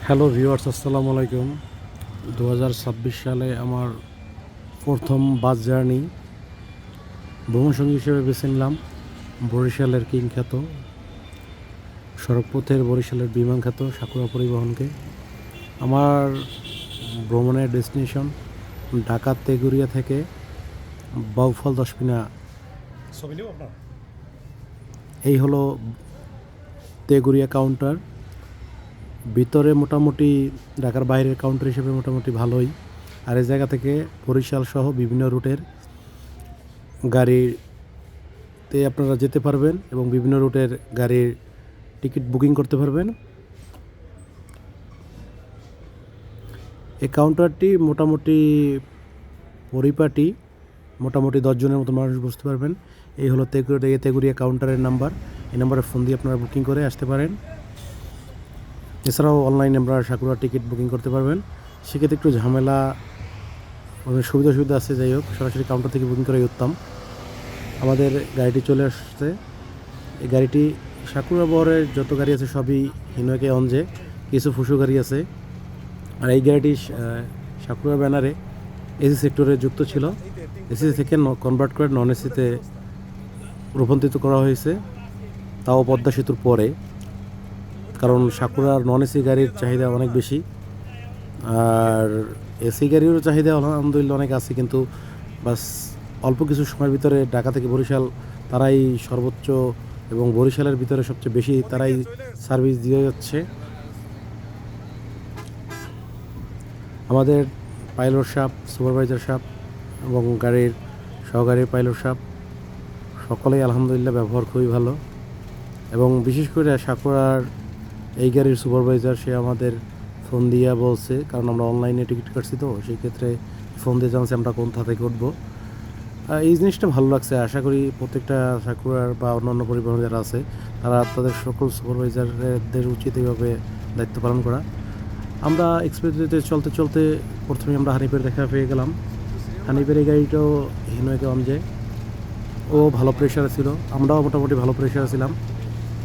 Hello viewers, আসসালামু আলাইকুম। 2026 সালে আমার প্রথম বাস জার্নি ভ্রমণসঙ্গী হিসেবে বেছে নিলাম বরিশালের কিং খ্যাত সড়কপথের বরিশালের বিমান খ্যাত সাকুরা পরিবহনকে। আমার ভ্রমণের ডেস্টিনেশন ঢাকা তেগুরিয়া থেকে বাউফল দশমিনা। এই হলো তেগুরিয়া কাউন্টার। ভিতরে মোটামুটি ঢাকার বাইরের কাউন্টার হিসেবে মোটামুটি ভালোই। আর এই জায়গা থেকে বরিশাল সহ বিভিন্ন রুটের গাড়িতে আপনারা যেতে পারবেন এবং বিভিন্ন রুটের গাড়ির টিকিট বুকিং করতে পারবেন। এই কাউন্টারটি মোটামুটি পরিপাটি, মোটামুটি 10 জনের মতো মানুষ বসতে পারবেন। এই হলো তেগুরিয়া কাউন্টারের নাম্বার। এই নাম্বারে ফোন দিয়ে আপনারা বুকিং করে আসতে পারেন। এছাড়াও অনলাইনে আমরা সাকুরা টিকিট বুকিং করতে পারবেন। সেক্ষেত্রে একটু ঝামেলা, অনেক সুবিধা আছে। যাই হোক, সরাসরি কাউন্টার থেকে বুকিং করাই উত্তম। আমাদের গাড়িটি চলে আসছে। এই গাড়িটি সাকুরা বহরের যত গাড়ি আছে সবই হিনোকে অঞ্জে, কিছু ফুসু গাড়ি আছে। আর এই গাড়িটি সাকুরা ব্যানারে এসি সেক্টরে যুক্ত ছিল। এসি থেকে কনভার্ট করে নন এসিতে রূপান্তরিত করা হয়েছে, তাও পদ্মা সেতুর পরে। কারণ সাকুরার নন এসি গাড়ির চাহিদা অনেক বেশি, আর এসি গাড়িরও চাহিদা আলহামদুলিল্লাহ অনেক আছে, কিন্তু বাস অল্প কিছু সময়ের ভিতরে ঢাকা থেকে বরিশাল তারাই সর্বোচ্চ এবং বরিশালের ভিতরে সবচেয়ে বেশি তারাই সার্ভিস দিয়ে যাচ্ছে। আমাদের পাইলট সাহেব, সুপারভাইজার সাহেব এবং গাড়ির সহকারী পাইলট সাহেব সকলেই আলহামদুলিল্লাহ ব্যবহার খুবই ভালো। এবং বিশেষ করে সাকুরার এই গাড়ির সুপারভাইজার, সে আমাদের ফোন দিয়া বলছে, কারণ আমরা অনলাইনে টিকিট কাটছি, তো সেই ক্ষেত্রে ফোন দিয়ে জানছে আমরা কোন থেকে উঠবো। এই জিনিসটা ভালো লাগছে। আশা করি প্রত্যেকটা সাকুরার বা অন্যান্য পরিবহন যারা আছে তারা তাদের সকল সুপারভাইজারদের উচিত এইভাবে দায়িত্ব পালন করা। আমরা এক্সপ্রেসওয়েতে চলতে চলতে প্রথমে আমরা হানিফের দেখা পেয়ে গেলাম। হানিফের এই গাড়িটাও হিনোকে অঞ্জে, ও ভালো প্রেশারে ছিল, আমরাও মোটামুটি ভালো প্রেশারে ছিলাম।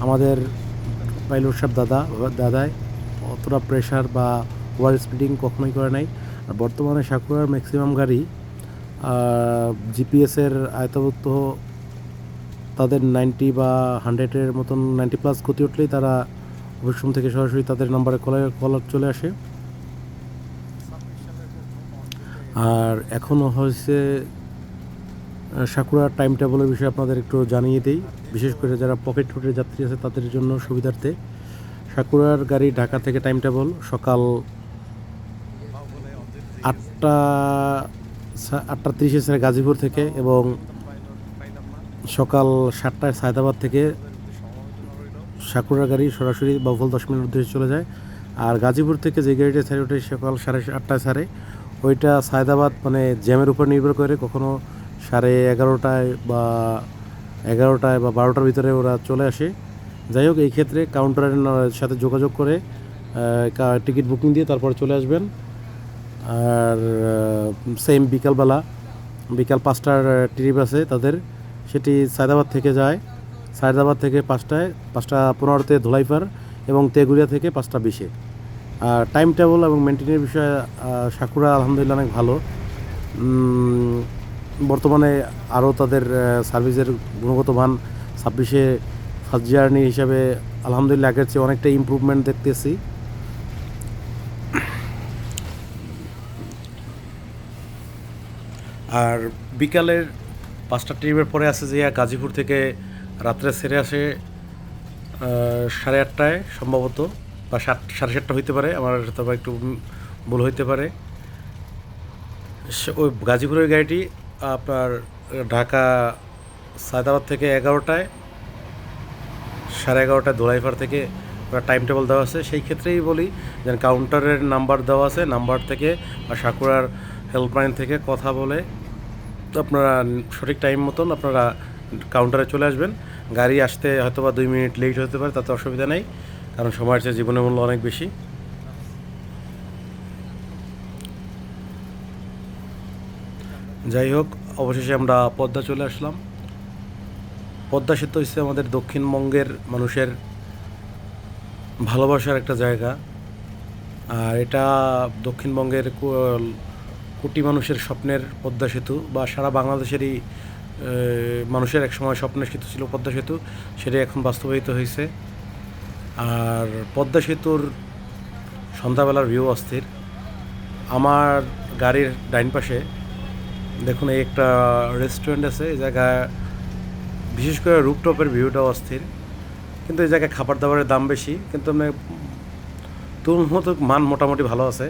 আমাদের পাইলট সাহেব দাদায় অতটা প্রেশার বা ওভার স্পিডিং কখনোই করে নাই। আর বর্তমানে সাকুরার ম্যাক্সিমাম গাড়ি জিপিএসের আয়ত্তভুক্ত। তাদের 90 বা 100-এর মতন 90+ গতি উঠলেই তারা অফিস থেকে সরাসরি তাদের নাম্বারে কলার চলে আসে। আর এখনও হয়েছে সাকুরার টাইম টেবলের বিষয়ে আপনাদের একটু জানিয়ে দিই, বিশেষ করে যারা পকেট রুটের যাত্রী আছে তাদের জন্য সুবিধার্থে। সাকুরার গাড়ি ঢাকা থেকে টাইম টেবল সকাল 8:30 ছাড়ে গাজীপুর থেকে, এবং সকাল 7টায় সায়দাবাদ থেকে সাকুরা গাড়ি সরাসরি বাউফল 10 মিনিট উদ্দেশ্যে চলে যায়। আর গাজীপুর থেকে যে গাড়িটা ছাড়ে ওটা সকাল 8:30টায় ছাড়ে। ওইটা সায়দাবাদ মানে জ্যামের উপর নির্ভর করে, কখনো 11:30টায় বা 11টায় বা 12টার ভিতরে ওরা চলে আসে। যাই হোক, এই ক্ষেত্রে কাউন্টারের সাথে যোগাযোগ করে টিকিট বুকিং দিয়ে তারপরে চলে আসবেন। আর সেম বিকাল 5টার ট্রিপ আছে তাদের, সেটি সায়দাবাদ থেকে যায়। সায়দাবাদ থেকে 5:15-তে ধোলাইপার, এবং তেগুরিয়া থেকে 5:20-এ। আর টাইম টেবল এবং মেনটেনের বিষয়ে সাকুরা আলহামদুলিল্লাহ অনেক ভালো। বর্তমানে আরও তাদের সার্ভিসের গুণগত মান 26-এ ফার্স্ট জার্নি হিসাবে আলহামদুলিল্লাহ আগের চেয়ে অনেকটা ইমপ্রুভমেন্ট দেখতেছি। আর বিকালের 5টা ট্রিপের পরে আছে যে গাজীপুর থেকে রাত্রে ছেড়ে আসে 8:30টায় সম্ভবত, বা 7:30 হইতে পারে, আমার তবে একটু ভুল হইতে পারে। ওই গাজীপুরের গাড়িটি আপনার ঢাকা সায়দাবাদ থেকে 11টায়, 11:30টায় ধোলাইপাড় থেকে ওরা টাইম টেবল দেওয়া আছে। সেই ক্ষেত্রেই বলি যে কাউন্টারের নাম্বার দেওয়া আছে, নাম্বার থেকে বা সাকুরার হেল্পলাইন থেকে কথা বলে আপনারা সঠিক টাইম মতন আপনারা কাউন্টারে চলে আসবেন। গাড়ি আসতে হয়তো বা 2 মিনিট লেট হতে পারে, তাতে অসুবিধা নেই, কারণ সময়ের চেয়ে জীবনের মূল্য অনেক বেশি। যাই হোক, অবশেষে আমরা পদ্মা চলে আসলাম। পদ্মা সেতু হচ্ছে আমাদের দক্ষিণবঙ্গের মানুষের ভালোবাসার একটা জায়গা। আর এটা দক্ষিণবঙ্গের কোটি মানুষের স্বপ্নের পদ্মা সেতু, বা সারা বাংলাদেশেরই মানুষের এক সময় স্বপ্নের সেতু ছিল পদ্মা সেতু, সেটা এখন বাস্তবায়িত হয়েছে। আর পদ্মা সেতুর সন্ধ্যাবেলার ভিউ অস্থির। আমার গাড়ির ডাইন পাশে দেখুন এই একটা রেস্টুরেন্ট আছে। এই জায়গায় বিশেষ করে রুপটপের ভিউটাও অস্থির, কিন্তু এই জায়গায় খাবার দাবারের দাম বেশি, কিন্তু তুলনামূলক মান মোটামুটি ভালো আছে।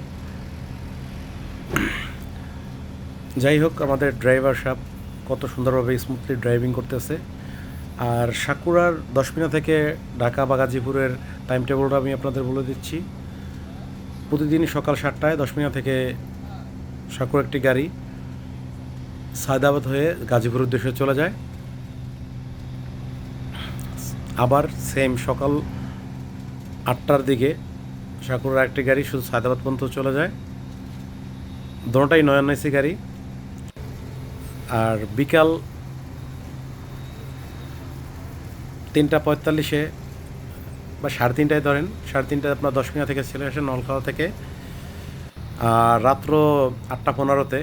যাই হোক, আমাদের ড্রাইভার সাহেব কত সুন্দরভাবে স্মুথলি ড্রাইভিং করতেছে। আর সাকুরার 10 মিনা থেকে ঢাকা বা গাজীপুরের টাইম টেবিলটা আমি আপনাদের বলে দিচ্ছি। প্রতিদিনই সকাল 7টায় 10 মিনা থেকে সাকুর একটি গাড়ি সায়দাবাদ হয়ে গাজীপুর উদ্দেশ্যে চলে যায়। আবার সেম সকাল 8টার দিকে সাকুরার একটি গাড়ি শুধু সায়দাবাদ পর্যন্ত চলে যায়। দোনোটাই নয়ন এসি গাড়ি। আর বিকাল 3টা 45-এ বা 3:30টায় ধরেন, 3:30টায় আপনার 10 মিনা থেকে চলে আসে নলখাওয়া থেকে। আর রাত্র 8টা 15-তে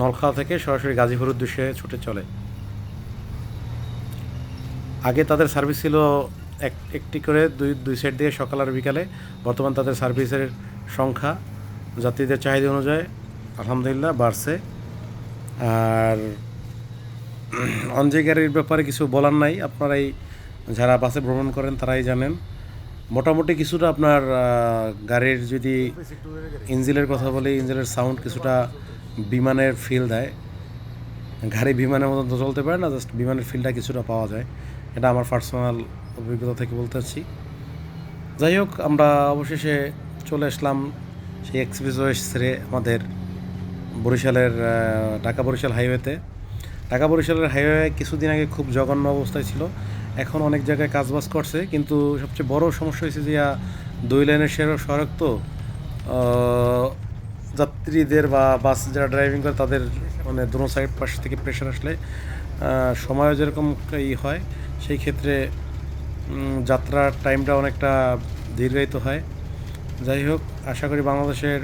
নলখাওয়া থেকে সরাসরি গাজীপুর উদ্দেশ্যে ছুটে চলে। আগে তাদের সার্ভিস ছিল একটি করে দুই সাইড দিয়ে সকাল আর বিকালে। বর্তমান তাদের সার্ভিসের সংখ্যা যাত্রীদের চাহিদা অনুযায়ী আলহামদুলিল্লাহ বাড়ছে। আর অনজে গাড়ির ব্যাপারে কিছু বলার নাই, আপনারাই যারা বাসে ভ্রমণ করেন তারাই জানেন। মোটামুটি কিছুটা আপনার গাড়ির যদি ইঞ্জিনের কথা বলি, ইঞ্জিনের সাউন্ড কিছুটা বিমানের ফিল দেয়। গাড়ি বিমানের মতন তো চলতে পারে না, জাস্ট বিমানের ফিলটা কিছুটা পাওয়া যায়। এটা আমার পার্সোনাল অভিজ্ঞতা থেকে বলতেছি। যাই হোক, আমরা অবশেষে চলে আসলাম সেই এক্সপ্রেসওয়ে ছেড়ে আমাদের বরিশালের ঢাকা বরিশাল হাইওয়েতে। ঢাকা বরিশালের হাইওয়ে কিছুদিন আগে খুব জঘন্য অবস্থায় ছিল, এখন অনেক জায়গায় কাজবাজ করছে, কিন্তু সবচেয়ে বড় সমস্যা হয়েছে যে 2 লেনের সড়ক তো যাত্রীদের বা বাস যারা ড্রাইভিং করে তাদের মানে দোনো সাইড পাশ থেকে প্রেশার আসলে সময়ও যেরকম হয়, সেই ক্ষেত্রে যাত্রার টাইমটা অনেকটা দীর্ঘায়িত হয়। যাই হোক, আশা করি বাংলাদেশের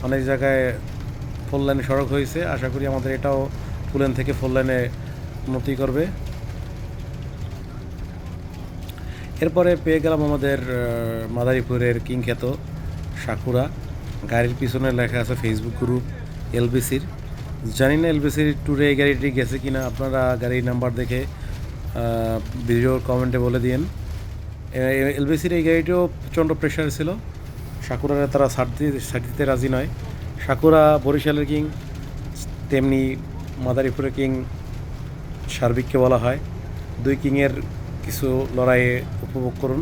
অনেক জায়গায় 4 লেন সড়ক হয়েছে, আশা করি আমাদের এটাও 2 লেন থেকে 4 লেনে উন্নতি করবে। এরপরে পেয়ে গেলাম আমাদের মাদারীপুরের কিংখ্যাত সাকুরা। গাড়ির পিছনে লেখা আছে ফেসবুক গ্রুপ এলবিসির। জানি না এলবিসির ট্যুরে এই গাড়িটি গেছে কিনা, আপনারা গাড়ির নাম্বার দেখে ভিডিওর কমেন্টে বলে দিন। এলবিসির এই গাড়িটিও প্রচণ্ড প্রেশার ছিল, সাকুরারে তারা ছাড় দিতে রাজি নয়। সাকুরা বরিশালের কিং, তেমনি মাদারীপুরের কিং সার্বিককে বলা হয়। দুই কিংয়ের কিছু লড়াইয়ে উপভোগ করুন।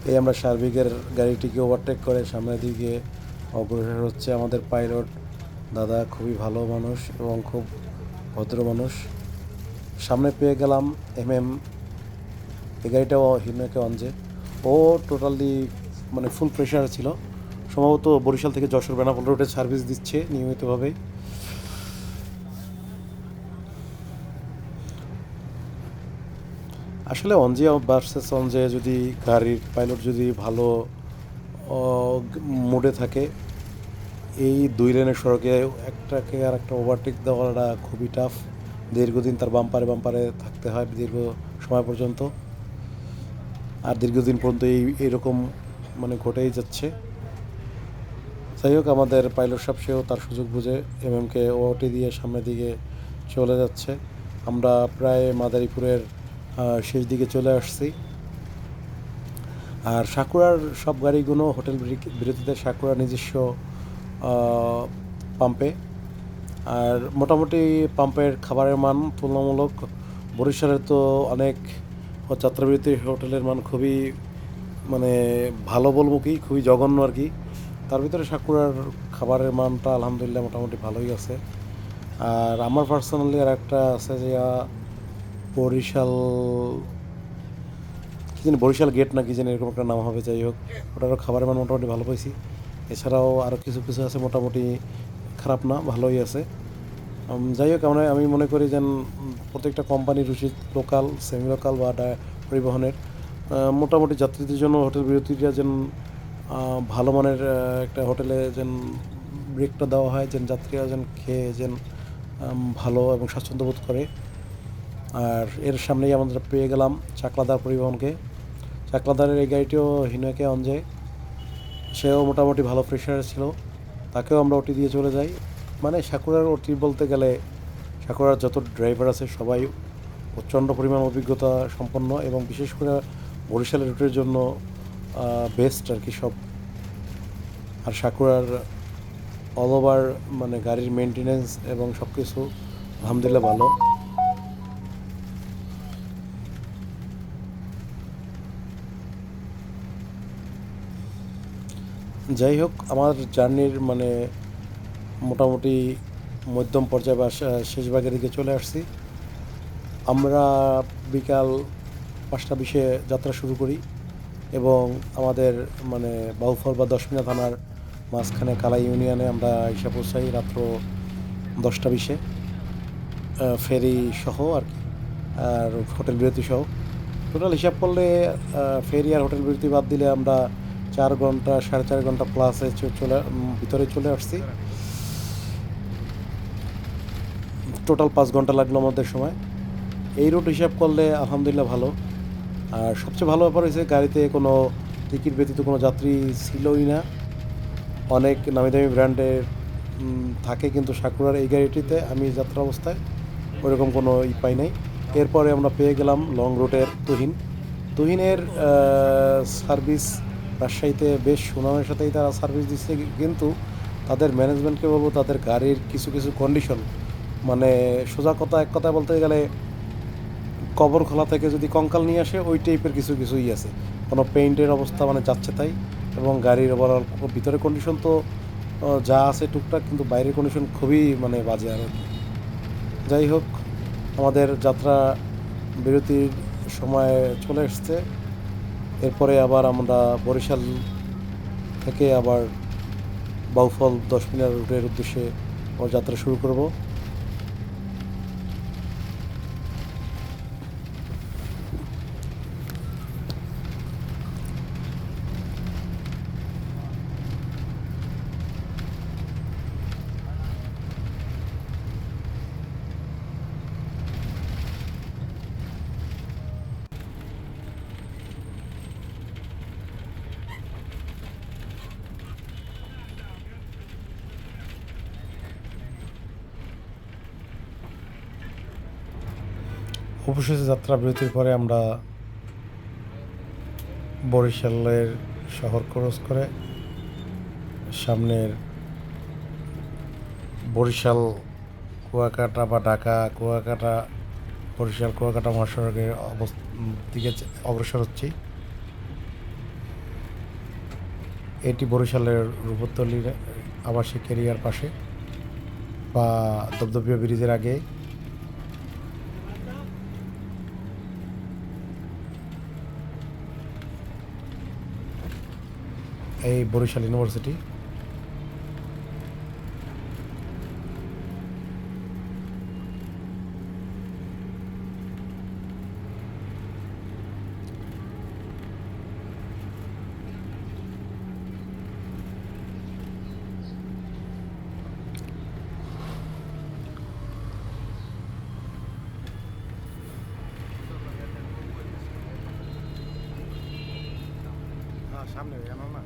এই আমরা সার্বিকের গাড়িটিকে ওভারটেক করে সামনের দিকে অগ্রসর হচ্ছে আমাদের পাইলট দাদা। খুবই ভালো মানুষ এবং খুব ভদ্র মানুষ। সামনে পেয়ে গেলাম এই গাড়িটাও হিমেকে অঞ্জে। ও টোটালি মানে ফুল প্রেশার ছিল, সম্ভবত বরিশাল থেকে যশোর বেনাপোল রোডে সার্ভিস দিচ্ছে নিয়মিতভাবে। আসলে অঞ্জে ভার্সেস অঞ্জে, যদি গাড়ির পাইলট যদি ভালো মুডে থাকে, এই 2 লেনের সড়কে একটাকে আর একটা ওভারটেক দেওয়াটা খুবই টাফ। দীর্ঘদিন তার বাম্পারে থাকতে হয় দীর্ঘ সময় পর্যন্ত, আর দীর্ঘদিন পর্যন্ত এইরকম মানে ঘটেই যাচ্ছে। যাই হোক, আমাদের পাইলট সাহেব সেও তার সুযোগ বুঝে এমএমকে ওটি দিয়ে সামনের দিকে চলে যাচ্ছে। আমরা প্রায় মাদারীপুরের শেষ দিকে চলে আসছি। আর সাকুরার সব গাড়িগুলো হোটেল বিরতিতে সাকুরার নিজস্ব পাম্পে। আর মোটামুটি পাম্পের খাবারের মান তুলনামূলক বরিশালের তো অনেক ও যাত্রাবিরতি হোটেলের মান খুবই মানে ভালো বলবো কি, খুবই জঘন্য আর কি। তার ভিতরে সাকুরার খাবারের মানটা আলহামদুলিল্লাহ মোটামুটি ভালোই আছে। আর আমার পার্সোনালি আর একটা আছে যে বরিশাল, কী জানি বরিশাল গেট না কি জানি এরকম একটা নাম হবে, যাই হোক ওটারও খাবারের মান মোটামুটি ভালো পাইছি। এছাড়াও আরও কিছু কিছু আছে মোটামুটি খারাপ না, ভালোই আছে। যাই হোক আমি মনে করি যেন প্রত্যেকটা কোম্পানির উচিত লোকাল, সেমি লোকাল বা পরিবহনের মোটামুটি যাত্রীদের জন্য হোটেল বিরতিটা যেন ভালো মানের একটা হোটেলে যেন ব্রেকটা দেওয়া হয়, যেন যাত্রীরা যেন খেয়ে যেন ভালো এবং স্বাচ্ছন্দ্য বোধ করে। আর এর সামনেই আমরা পেয়ে গেলাম চাকলাদার পরিবহনকে। চাকলাদারের এই গাড়িটিও হিনোকে অঞ্জে, সেও মোটামুটি ভালো প্রেশারে ছিল, তাকেও আমরা ওটি দিয়ে চলে যাই। মানে সাকুরার ওটি বলতে গেলে সাকুরার যত ড্রাইভার আছে সবাই প্রচণ্ড পরিমাণ অভিজ্ঞতা সম্পন্ন, এবং বিশেষ করে বরিশালের রুটের জন্য বেস্ট আর কি সব। আর সাকুরার অল ওভার মানে গাড়ির মেনটেনেন্স এবং সব কিছু আলহামদুলিল্লাহ ভালো। যাই হোক, আমার জার্নির মানে মোটামুটি মধ্যম পর্যায়ে বা শেষ ভাগের দিকে চলে আসছি। আমরা বিকাল 5টা 20-এ যাত্রা শুরু করি এবং আমাদের মানে বাউফল বা দশমিনা থানার মাঝখানে কালাই ইউনিয়নে আমরা এসে পৌঁছাই রাত্র 10টা 20-এ, ফেরি সহ আর কি, আর হোটেল বিরতি সহ। টোটাল হিসাব করলে ফেরি আর হোটেল বিরতি বাদ দিলে আমরা 4 ঘন্টা 4.5 ঘন্টা প্লাসে ভিতরে চলে আসছি। টোটাল 5 ঘন্টা লাগলো আমাদের সময়। এই রুট হিসাব করলে আলহামদুলিল্লাহ ভালো। আর সবচেয়ে ভালো ব্যাপার হয়েছে গাড়িতে কোনো টিকিট ব্যতীত কোনো যাত্রী ছিলই না। অনেক নামি দামি ব্র্যান্ডের থাকে, কিন্তু সাকুরার এই গাড়িটিতে আমি যাত্রা অবস্থায় ওইরকম কোনো পাই নাই। এরপরে আমরা পেয়ে গেলাম লং রুটের তুহিনের সার্ভিস রাজশাহীতে বেশ সুনামের সাথেই তারা সার্ভিস দিচ্ছে, কিন্তু তাদের ম্যানেজমেন্টকে বলবো তাদের গাড়ির কিছু কিছু কন্ডিশন মানে সোজা কথা, এক কথায় বলতে গেলে কবর খোলা থেকে যদি কঙ্কাল নিয়ে আসে ওই টাইপের কিছু কিছুই আছে। কোনো পেইন্টের অবস্থা মানে যাচ্ছে তাই, এবং গাড়ির ওভারঅল ভিতরের কন্ডিশন তো যা আছে টুকটাক, কিন্তু বাইরের কন্ডিশন খুবই মানে বাজে আর কি। যাই হোক, আমাদের যাত্রা বিরতির সময় চলে এসছে। এরপরে আবার আমরা বরিশাল থেকে আবার বাউফল 10 মিনার রুটের উদ্দেশ্যে আমার যাত্রা শুরু করব। অবশেষে যাত্রা বিরতির পরে আমরা বরিশালের শহর ক্রস করে সামনের বরিশাল কুয়াকাটা বা ঢাকা কুয়াকাটা বরিশাল কুয়াকাটা মহাসড়কের দিকে অগ্রসর হচ্ছি। এটি বরিশালের রূপতলির আবাসিক এরিয়ার পাশে বা দপদপিয়া ব্রিজের আগে। এই বরিশাল ইউনিভার্সিটি। সামনে জানো না।